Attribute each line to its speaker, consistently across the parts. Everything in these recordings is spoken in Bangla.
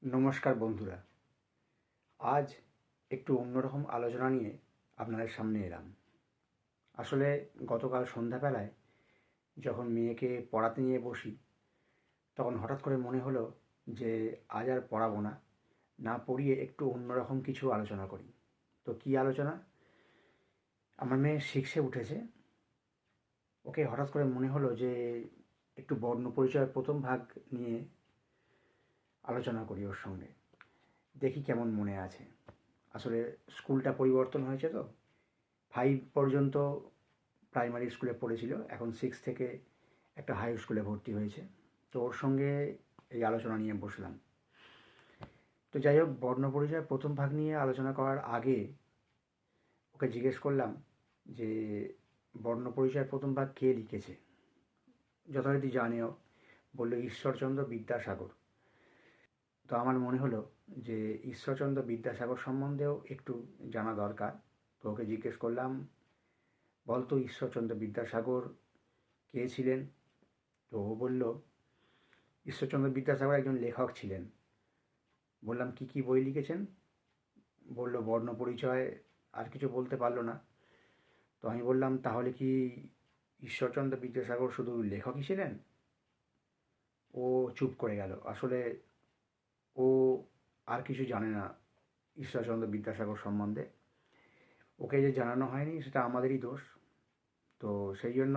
Speaker 1: নমস্কার বন্ধুরা। আজ একটু অন্যরকম আলোচনা নিয়ে আপনাদের সামনে এলাম। আসলে গতকাল সন্ধ্যাবেলায় যখন মেয়েকে পড়াতে নিয়ে বসি, তখন হঠাৎ করে মনে হলো যে আজ আর পড়াবো না, না পড়িয়ে একটু অন্যরকম কিছু আলোচনা করি। তো কী আলোচনা? আমার মেয়ে 6-এ উঠেছে। ওকে হঠাৎ করে মনে হলো যে একটু বর্ণ পরিচয়ের প্রথম ভাগ নিয়ে আলোচনা করি ওর সঙ্গে, দেখি কেমন মনে আছে। আসলে স্কুলটা পরিবর্তন হয়েছে, তো 5 পর্যন্ত প্রাইমারি স্কুলে পড়েছিল, এখন 6 থেকে একটা হাই স্কুলে ভর্তি হয়েছে। তো ওর সঙ্গে এই আলোচনা নিয়ে বসলাম। তো যাই হোক, বর্ণপরিচয় প্রথম ভাগ নিয়ে আলোচনা করার আগে ওকে জিজ্ঞেস করলাম যে বর্ণপরিচয় প্রথম ভাগ কে লিখেছে। যথারীতি জানেও, বললো ঈশ্বরচন্দ্র বিদ্যাসাগর। তো আমার মনে হলো যে ঈশ্বরচন্দ্র বিদ্যাসাগর সম্বন্ধেও একটু জানা দরকার। তো ওকে জিজ্ঞেস করলাম, বলতো ঈশ্বরচন্দ্র বিদ্যাসাগর কে ছিলেন? তো ও বলল, ঈশ্বরচন্দ্র বিদ্যাসাগর একজন লেখক ছিলেন। বললাম, কি কি বই লিখেছেন? বলল বর্ণপরিচয়, আর কিছু বলতে পারলো না। তো আমি বললাম, তাহলে কি ঈশ্বরচন্দ্র বিদ্যাসাগর শুধু লেখকই ছিলেন? ও চুপ করে গেল। আসলে ও আর কিছু জানে না ঈশ্বরচন্দ্র বিদ্যাসাগর সম্বন্ধে। ওকে যে জানানো হয়নি সেটা আমাদেরই দোষ। তো সেই জন্য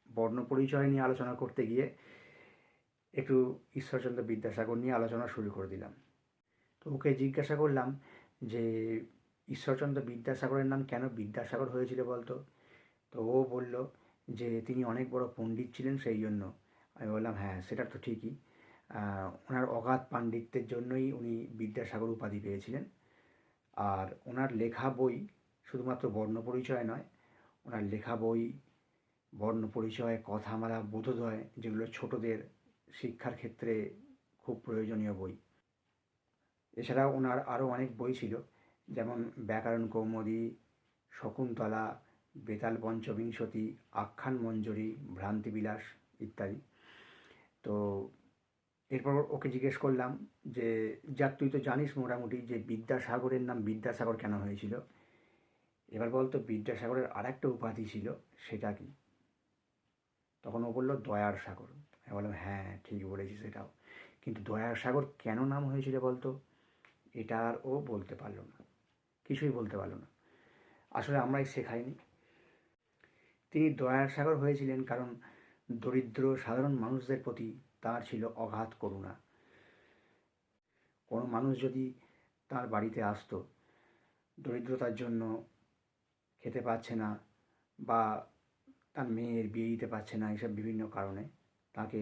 Speaker 1: বর্ণপরিচয় নিয়ে আলোচনা করতে গিয়ে একটু ঈশ্বরচন্দ্র বিদ্যাসাগর নিয়ে আলোচনা শুরু করে দিলাম। তো ওকে জিজ্ঞাসা করলাম যে ঈশ্বরচন্দ্র বিদ্যাসাগরের নাম কেন বিদ্যাসাগর হয়েছিল বলতো? তো ও বলল যে তিনি অনেক বড় পণ্ডিত ছিলেন, সেই জন্য। আমি বললাম, হ্যাঁ সেটা তো ঠিকই। ওনার অগাধ পাণ্ডিত্যের জন্যই উনি বিদ্যাসাগর উপাধি পেয়েছিলেন। আর ওনার লেখা বই শুধুমাত্র বর্ণপরিচয় নয়, ওনার লেখা বই বর্ণপরিচয়, কথামালা, বোধোদয়, যেগুলো ছোটদের শিক্ষার ক্ষেত্রে খুব প্রয়োজনীয় বই। এছাড়াও ওনার আরও অনেক বই ছিল, যেমন ব্যাকরণ কৌমুদী, শকুন্তলা, বেতাল পঞ্চবিংশতি, আখ্যান মঞ্জরি, ভ্রান্তিবিলাস ইত্যাদি। তো এরপর ওকে জিজ্ঞেস করলাম যে, যাক তুই তো জানিস মোটামুটি যে বিদ্যাসাগরের নাম বিদ্যাসাগর কেন হয়েছিল, এবার বলতো বিদ্যাসাগরের আর একটা উপাধি ছিল, সেটা কি? তখন ও বলল দয়ার সাগর। আমি বললাম, হ্যাঁ ঠিক বলেছিস এটাও, কিন্তু দয়ার সাগর কেন নাম হয়েছিল বলতো? এটা আর ও বলতে পারলো না, কিছুই বলতে পারলো না। আসলে আমরাই শেখাইনি। তিনি দয়ার সাগর হয়েছিলেন কারণ দরিদ্র সাধারণ মানুষদের প্রতি তাঁর ছিল অগাধ করুণা। কোনো মানুষ যদি তার বাড়িতে আসতো, দরিদ্রতার জন্য খেতে পাচ্ছে না বা তার মেয়ের বিয়ে দিতে পারছে না, এসব বিভিন্ন কারণে, তাকে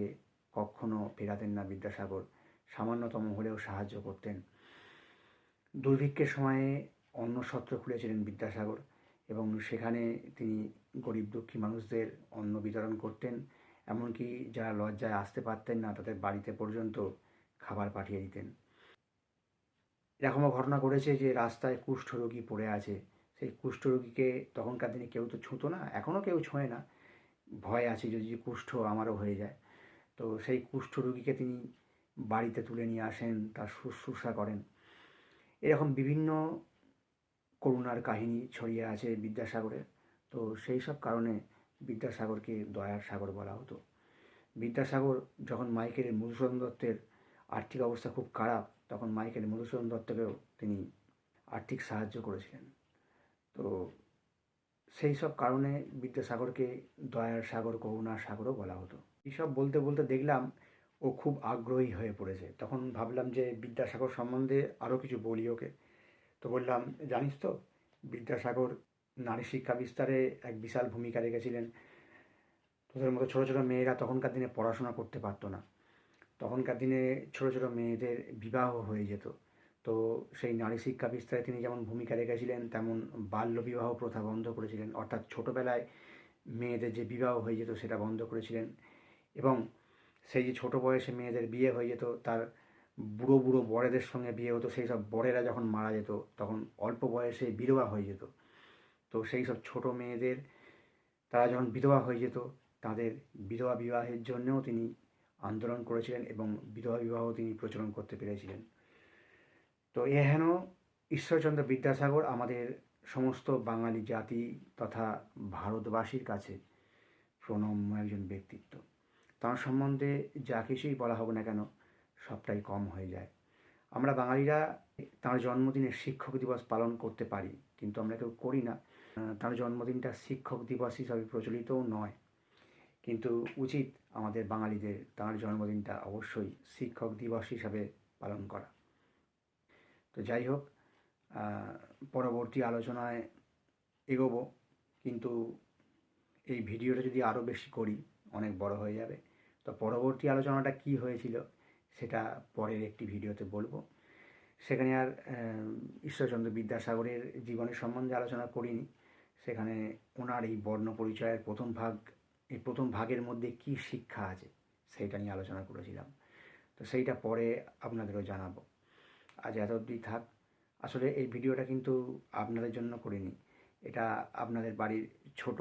Speaker 1: কখনো ফেরাতেন না বিদ্যাসাগর। সামান্যতম হলেও সাহায্য করতেন। দুর্ভিক্ষের সময়ে অন্নসত্র খুলেছিলেন বিদ্যাসাগর, এবং সেখানে তিনি গরিব দুঃখী মানুষদের অন্ন বিতরণ করতেন। এমনকি যারা লজ্জায় আসতে পারতেন না, তাদের বাড়িতে পর্যন্ত খাবার পাঠিয়ে দিতেন। এরকমও ঘটনা ঘটেছে যে রাস্তায় কুষ্ঠরোগী পড়ে আছে, সেই কুষ্ঠরোগীকে তখনকার দিনে কেউ তো ছুঁতো না, এখনও কেউ ছোঁয় না, ভয় আছে যদি কুষ্ঠ আমারও হয়ে যায়। তো সেই কুষ্ঠরোগীকে তিনি বাড়িতে তুলে নিয়ে আসেন, তার শুশ্রূষা করেন। এরকম বিভিন্ন করুণার কাহিনী ছড়িয়ে আছে বিদ্যাসাগরের। তো সেই সব কারণে বিদ্যাসাগরকে দয়ার সাগর বলা হতো। বিদ্যাসাগর যখন মাইকেলের মধুসূদন দত্তের আর্থিক অবস্থা খুব খারাপ, তখন মাইকেল মধুসূদন দত্তকেও তিনি আর্থিক সাহায্য করেছিলেন। তো সেই সব কারণে বিদ্যাসাগরকে দয়ার সাগর, করুণার সাগরও বলা হতো। এইসব বলতে বলতে দেখলাম ও খুব আগ্রহী হয়ে পড়েছে। তখন ভাবলাম যে বিদ্যাসাগর সম্বন্ধে আরও কিছু বলি ওকে। তো বললাম, জানিস তো বিদ্যাসাগর নারী শিক্ষা বিস্তারে এক বিশাল ভূমিকা রেখেছিলেন। তোদের মতো ছোটো ছোটো মেয়েরা তখনকার দিনে পড়াশোনা করতে পারতো না। তখনকার দিনে ছোটো ছোটো মেয়েদের বিবাহ হয়ে যেত। তো সেই নারী শিক্ষা বিস্তারে তিনি যেমন ভূমিকা রেখেছিলেন, তেমন বাল্যবিবাহ প্রথা বন্ধ করেছিলেন। অর্থাৎ ছোটোবেলায় মেয়েদের যে বিবাহ হয়ে যেত সেটা বন্ধ করেছিলেন। এবং সেই যে ছোটো বয়সে মেয়েদের বিয়ে হয়ে যেত, তার বুড়ো বুড়ো বরেদের সঙ্গে বিয়ে হতো, সেই সব বরেরা যখন মারা যেত তখন অল্প বয়সে বিধবা হয়ে যেত। তো সেই সব ছোটো মেয়েদের, তারা যখন বিধবা হয়ে যেত, তাদের বিধবা বিবাহের জন্যও তিনি আন্দোলন করেছিলেন এবং বিধবা বিবাহ তিনি প্রচলন করতে পেরেছিলেন। তো এহেন ঈশ্বরচন্দ্র বিদ্যাসাগর আমাদের সমস্ত বাঙালি জাতি তথা ভারতবাসীর কাছে প্রণম্য একজন ব্যক্তিত্ব। তাঁর সম্বন্ধে যা কিছুই বলা হোক না কেন সবটাই কম হয়ে যায়। আমরা বাঙালিরা তাঁর জন্মদিনে শিক্ষক দিবস পালন করতে পারি, কিন্তু আমরা কেউ করি না। তাঁর জন্মদিনটা শিক্ষক দিবস হিসাবে প্রচলিতও নয়, কিন্তু উচিত আমাদের বাঙালিদের তাঁর জন্মদিনটা অবশ্যই শিক্ষক দিবস হিসাবে পালন করা। তো যাই হোক, পরবর্তী আলোচনায় এগোবো, কিন্তু এই ভিডিওটা যদি আরও বেশি করি অনেক বড় হয়ে যাবে। তো পরবর্তী আলোচনাটা কি হয়েছিল সেটা পরের একটি ভিডিওতে বলবো। সেখানে আর ঈশ্বরচন্দ্র বিদ্যাসাগরের জীবনের সম্বন্ধে আলোচনা করিনি, সেখানে ওনার এই বর্ণ পরিচয়ের প্রথম ভাগের মধ্যে কি শিক্ষা আছে সেইটা নিয়ে আলোচনা করেছিলাম। তো সেইটা পরে আপনাদেরও জানাবো। আজ এত অবধি থাক। আসলে এই ভিডিওটা কিন্তু আপনাদের জন্য করিনি, এটা আপনাদের বাড়ির ছোট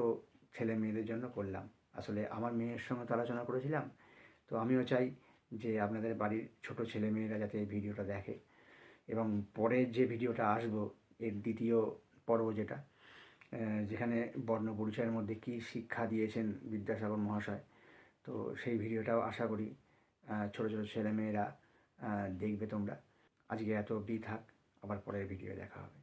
Speaker 1: ছেলে মেয়েদের জন্য করলাম। আসলে আমার মেয়ের সঙ্গে তো আলোচনা করেছিলাম, তো আমিও চাই যে আপনাদের বাড়ির ছোট ছেলে মেয়েরা যাতে এই ভিডিওটা দেখে, এবং পরের যে ভিডিওটা আসবো এর দ্বিতীয় পর্ব যেটা, যেখানে বর্ণ পরিচয়ের মধ্যে কী শিক্ষা দিয়েছেন বিদ্যাসাগর মহাশয়, তো সেই ভিডিওটাও আশা করি ছোটো ছোটো ছেলেমেয়েরা দেখবে তোমরা। আজকে এত অবধি থাক, আবার পরের ভিডিও দেখা হবে।